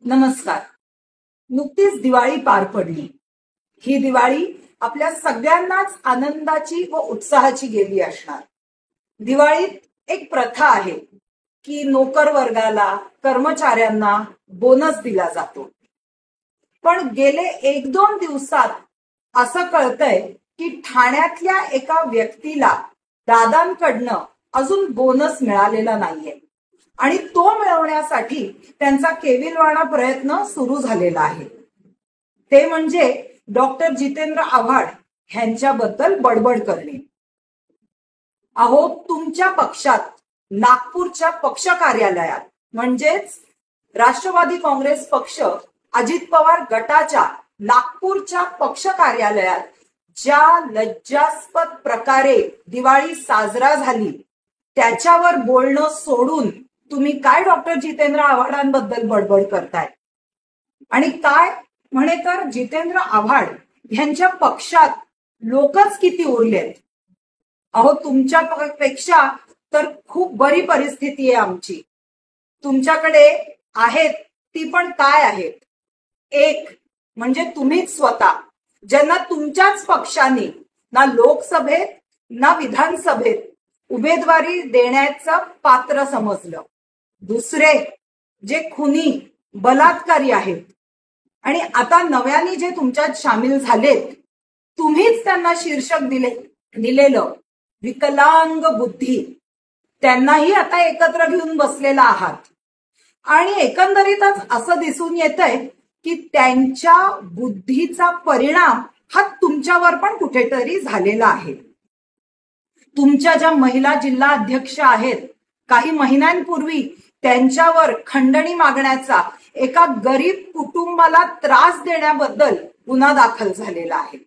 नमस्कार. नुकतीच दिवाळी पार पडली. ही दिवाळी आपल्या सगळ्यांनाच आनंदाची व उत्साहाची गेली असणार. दिवाळीत एक प्रथा आहे की नोकर वर्गाला, कर्मचाऱ्यांना बोनस दिला जातो. पण गेले 1-2 दिवसात असं कळतंय की ठाण्यातल्या एका व्यक्तीला दादांकडनं अजून बोनस मिळालेला नाहीये आणि तो मिळवण्यासाठी त्यांचा केविलवाणा प्रयत्न सुरू झालेला आहे. ते म्हणजे डॉक्टर जितेंद्र आव्हाड यांच्याबद्दल बडबड करणे. अहो, तुमच्या पक्षात नागपूरच्या पक्ष कार्यालयात म्हणजेच राष्ट्रवादी काँग्रेस पक्ष अजित पवार गटाच्या नागपूरच्या पक्ष कार्यालयात ज्या लज्जास्पद प्रकारे दिवाळी साजरा झाली त्याच्यावर बोलणं सोडून तुम्ही काय डॉक्टर जितेंद्र आव्हाडांबद्दल बडबड करताय? आणि काय म्हणे तर जितेंद्र आव्हाड यांच्या पक्षात लोकच किती उरलेत. अहो, तुमच्या पेक्षा तर खूप बरी परिस्थिती आहे आमची. तुमच्याकडे आहेत ती पण काय आहेत? एक म्हणजे तुम्हीच स्वतः, ज्यांना तुमच्याच पक्षाने ना लोकसभेत ना विधानसभेत उमेदवारी देण्याचं पात्र समजलं. दुसरे जे खुनी बलात्कारी आहेत आणि आता नव्याने जे तुमच्यात सामील झालेत, तुम्हीच त्यांना शीर्षक दिलेलं विकलांग बुद्धी, त्यांनाही आता एकत्र घेऊन बसलेला आहात. आणि एकंदरीतच असं दिसून येतंय की त्यांच्या बुद्धीचा परिणाम हा तुमच्यावर पण कुठेतरी झालेला आहे. तुमच्या ज्या महिला जिल्हा अध्यक्ष आहेत, काही महिन्यांपूर्वी त्यांच्यावर खंडणी मागण्याचा एका गरीब कुटुंबाला त्रास देण्याबद्दल गुन्हा दाखल झालेला आहे.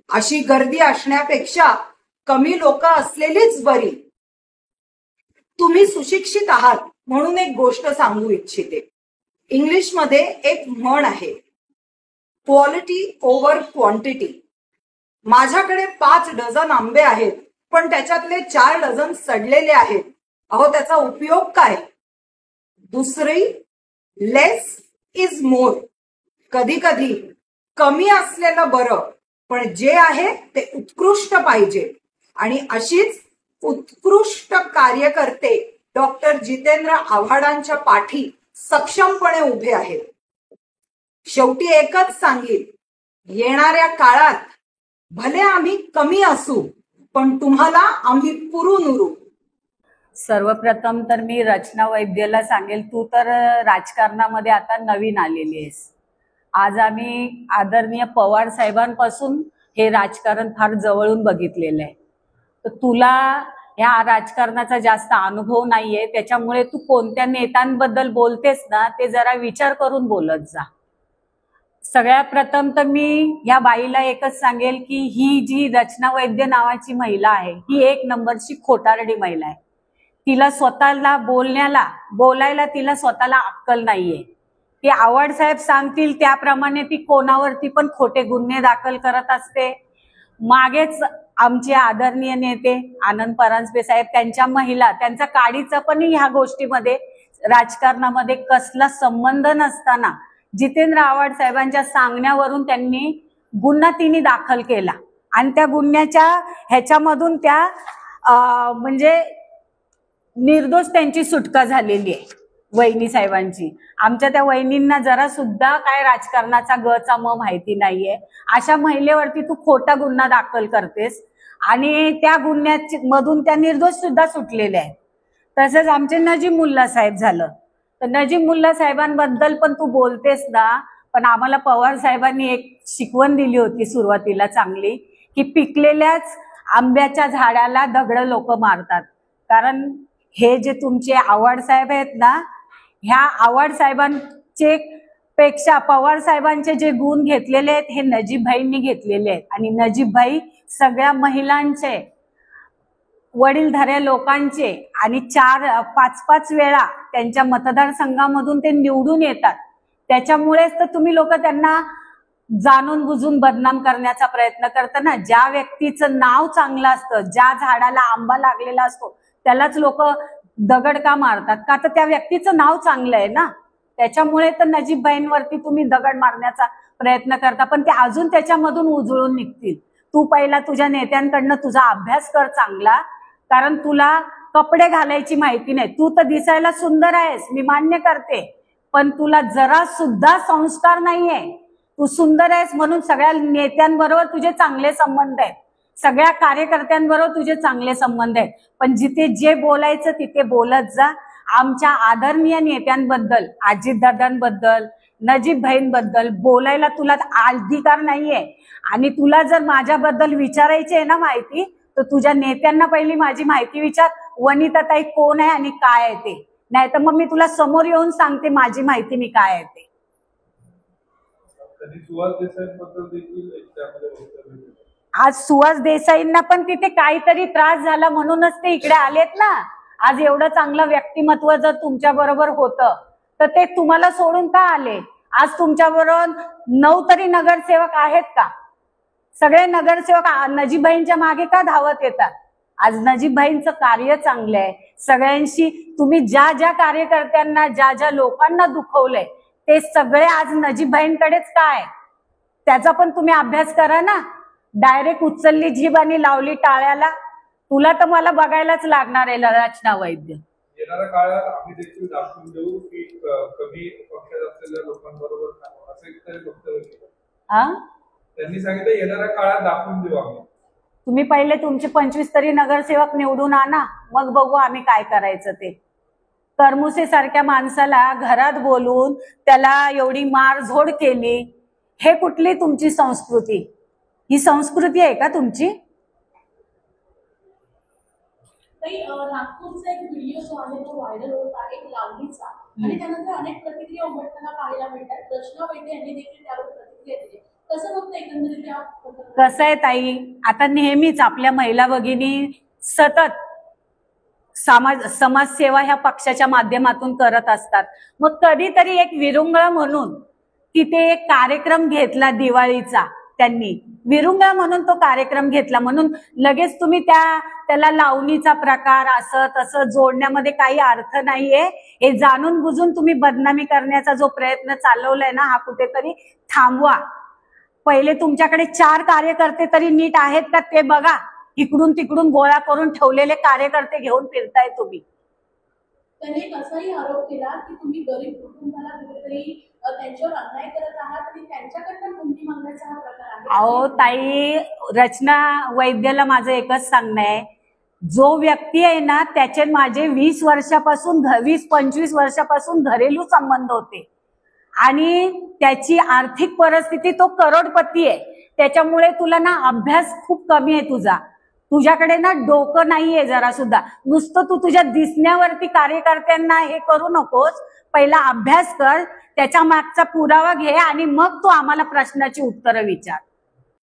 अशी गर्दी असण्यापेक्षा कमी लोक असलेलीच बरी. तुम्ही सुशिक्षित आहात म्हणून एक गोष्ट सांगू इच्छिते. इंग्लिशमध्ये एक म्हण आहे, क्वालिटी ओव्हर क्वांटिटी. माझ्याकडे 5 डझन आंबे आहेत पण त्याच्यातले 4 डझन सडलेले आहेत. अहो, त्याचा उपयोग काय? दुसरी, लेस इज मोर. कधी कधी कमी असलेलं बरं, पण जे आहे ते उत्कृष्ट पाहिजे. आणि अशीच उत्कृष्ट कार्यकर्ते डॉक्टर जितेंद्र आव्हाडांच्या पाठी सक्षमपणे उभे आहेत. शेवटी एकच सांगेन, येणाऱ्या काळात भले आम्ही कमी असू पण तुम्हाला आम्ही पुरून उरू. सर्वप्रथम तर मी रचना वैद्यला सांगेल, तू तर राजकारणामध्ये आता नवीन आलेली आहेस. आज आम्ही आदरणीय पवार साहेबांपासून हे राजकारण फार जवळून बघितलेलं आहे. तर तुला ह्या राजकारणाचा जास्त अनुभव नाहीये, त्याच्यामुळे तू कोणत्या नेत्यांबद्दल बोलतेस ना ते जरा विचार करून बोलत जा. सगळ्यात प्रथम तर मी या बाईला एकच सांगेल की ही जी रचना वैद्य नावाची महिला आहे ही 1 नंबरची खोटारडी महिला आहे. तिला स्वतःला बोलायला तिला स्वतःला अक्कल नाहीये. ती आव्हाड साहेब सांगतील त्याप्रमाणे ती कोणावरती पण खोटे गुन्हे दाखल करत असते. मागेच आमचे आदरणीय नेते आनंद परांजपे साहेब, त्यांच्या महिला, त्यांचा काडीचा पण ह्या गोष्टीमध्ये राजकारणामध्ये कसला संबंध नसताना जितेंद्र आव्हाड साहेबांच्या सांगण्यावरून त्यांनी गुन्हा तिने दाखल केला आणि त्या गुन्ह्याच्या ह्याच्यामधून त्या म्हणजे निर्दोष त्यांची सुटका झालेली आहे वहिनी साहेबांची. आमच्या त्या वहिनींना जरा सुद्धा काय राजकारणाचा गचा माहिती नाहीये. अशा महिलेवरती तू खोटा गुन्हा दाखल करतेस आणि त्या गुन्ह्यामधून त्या निर्दोष सुद्धा सुटलेल्या आहेत. तसंच आमचे नजीमुल्ला साहेब झालं, तर नजीमुल्ला साहेबांबद्दल पण तू बोलतेस ना, पण आम्हाला पवार साहेबांनी एक शिकवण दिली होती सुरुवातीला चांगली, की पिकलेल्याच आंब्याच्या झाडाला दगड लोक मारतात. कारण हे जे तुमचे आव्हाड साहेब आहेत ना, ह्या आव्हाड साहेबांचे पेक्षा पवार साहेबांचे जे गुण घेतलेले आहेत हे नजीबभाईंनी घेतलेले आहेत. आणि नजीबभाई सगळ्या महिलांचे, वडीलधाऱ्या लोकांचे आणि 4-5 वेळा त्यांच्या मतदारसंघामधून ते निवडून येतात. त्याच्यामुळेच तर तुम्ही लोक त्यांना जाणून बुजून बदनाम करण्याचा प्रयत्न करताना. ज्या व्यक्तीचं नाव चांगलं असतं, ज्या झाडाला आंबा लागलेला असतो त्यालाच लोक दगड का मारतात? का तर त्या व्यक्तीचं नाव चांगलं आहे ना. त्याच्यामुळे तर नजीबबाईंवरती तुम्ही दगड मारण्याचा प्रयत्न करता, पण ते अजून त्याच्यामधून उजळून निघतील. तू पहिला तुझ्या नेत्यांकडनं तुझा अभ्यास कर चांगला, कारण तुला कपडे घालायची माहिती नाही. तू तर दिसायला सुंदर आहेस, मी मान्य करते, पण तुला जरा सुद्धा संस्कार नाहीये. तू सुंदर आहेस म्हणून सगळ्या नेत्यांबरोबर तुझे चांगले संबंध आहेत, सगळ्या कार्यकर्त्यांबरोबर तुझे चांगले संबंध आहेत, पण जिथे जे बोलायचं तिथे बोलत जा. आमच्या आदरणीय नेत्यांबद्दल, अजितदादांबद्दल, नजीबभाईंबद्दल बोलायला तुला अधिकार नाहीये. आणि तुला जर माझ्याबद्दल विचारायची आहे ना माहिती, तर तुझ्या नेत्यांना पहिली माझी माहिती विचार, वनिताताई कोण आहे आणि काय आहे ते. नाही तर मग मी तुला समोर येऊन सांगते माझी माहिती मी काय आहे ते. आज सुहास देसाईंना पण तिथे काहीतरी त्रास झाला म्हणूनच ते इकडे आलेत ना. आज एवढं चांगलं व्यक्तिमत्व जर तुमच्या बरोबर होतं तर ते तुम्हाला सोडून का आले? आज तुमच्या बरोबर 9 तरी नगरसेवक आहेत का? सगळे नगरसेवक नजीबभाईंच्या मागे का धावत येतात? आज नजीबभाईंचं कार्य चांगलं आहे. सगळ्यांशी तुम्ही ज्या ज्या कार्यकर्त्यांना, ज्या ज्या लोकांना दुखवलंय ते सगळे आज नजीबभाईंकडेच काय, त्याचा पण तुम्ही अभ्यास करा ना. डायरेक्ट उचलली जीभ आणि लावली टाळ्याला. तुला तर मला बघायलाच लागणार आहे रचना वैद्य. येणाऱ्या काळात आम्ही देखील दाखवून देऊ की कमी पक्षात असलेल्या लोकांबरोबर असं एकतरी वक्तव्य केलं. त्यांनी सांगितलं येणाऱ्या काळात दाखवून देऊ आम्ही. तुम्ही पहिले तुमचे 25 तरी नगरसेवक निवडून आणा, मग बघू आम्ही काय करायचं ते. करमुसे सारख्या माणसाला घरात बोलून त्याला एवढी मारझोड केली, हे कुठली तुमची संस्कृती? ही संस्कृती आहे का तुमची? नागपूरचा एक व्हिडिओ जो आहे तो व्हायरल होत आहे लावणीचा, आणि त्यानंतर अनेक प्रतिक्रिया उमटताना पाहायला मिळतात. रचना वैद्य यांनी देखील त्यावर प्रतिक्रिया दिली. कसं बघतं एकंदरीत? कसं आहे ताई, आता नेहमीच आपल्या महिला भगिनी सतत समाजसेवा ह्या पक्षाच्या माध्यमातून करत असतात. मग कधीतरी एक विरुंगळ म्हणून तिथे एक कार्यक्रम घेतला दिवाळीचा, त्यांनी विरुंगळ म्हणून तो कार्यक्रम घेतला, म्हणून लगेच तुम्ही त्याला लावणीचा प्रकार असं तसं जोडण्यामध्ये काही अर्थ नाहीये. हे जाणून बुजून तुम्ही बदनामी करण्याचा जो प्रयत्न चालवलाय ना, हा कुठेतरी थांबवा. पहिले तुमच्याकडे 4 कार्यकर्ते तरी नीट आहेत का ते बघा. इकडून तिकडून गोळा करून ठेवलेले कार्यकर्ते घेऊन फिरताय तुम्ही. त्यांनी एक असाही आरोप केला की तुम्ही गरीब कुटुंबाला कुठेतरी त्यांच्यावर अन्याय करत आहात आणि त्यांच्याकडनं हुंडी मागण्याचा हा प्रकार आहे. अहो ताई, रचना वैद्यला माझं एकच सांगणं आहे, जो व्यक्ती आहे ना त्याचे माझे 20 वर्षापासून 20-25 वर्षापासून घरेलू संबंध होते, आणि त्याची आर्थिक परिस्थिती, तो करोडपती आहे. त्याच्यामुळे तुला ना अभ्यास खूप कमी आहे तुझ्याकडे ना डोकं नाहीये जरा सुद्धा. नुसतं तू तुझ्या दिसण्यावरती कार्यकर्त्यांना हे करू नकोस. पहिला अभ्यास कर, त्याच्या मागचा पुरावा घे आणि मग तू आम्हाला प्रश्नाची उत्तरं विचार.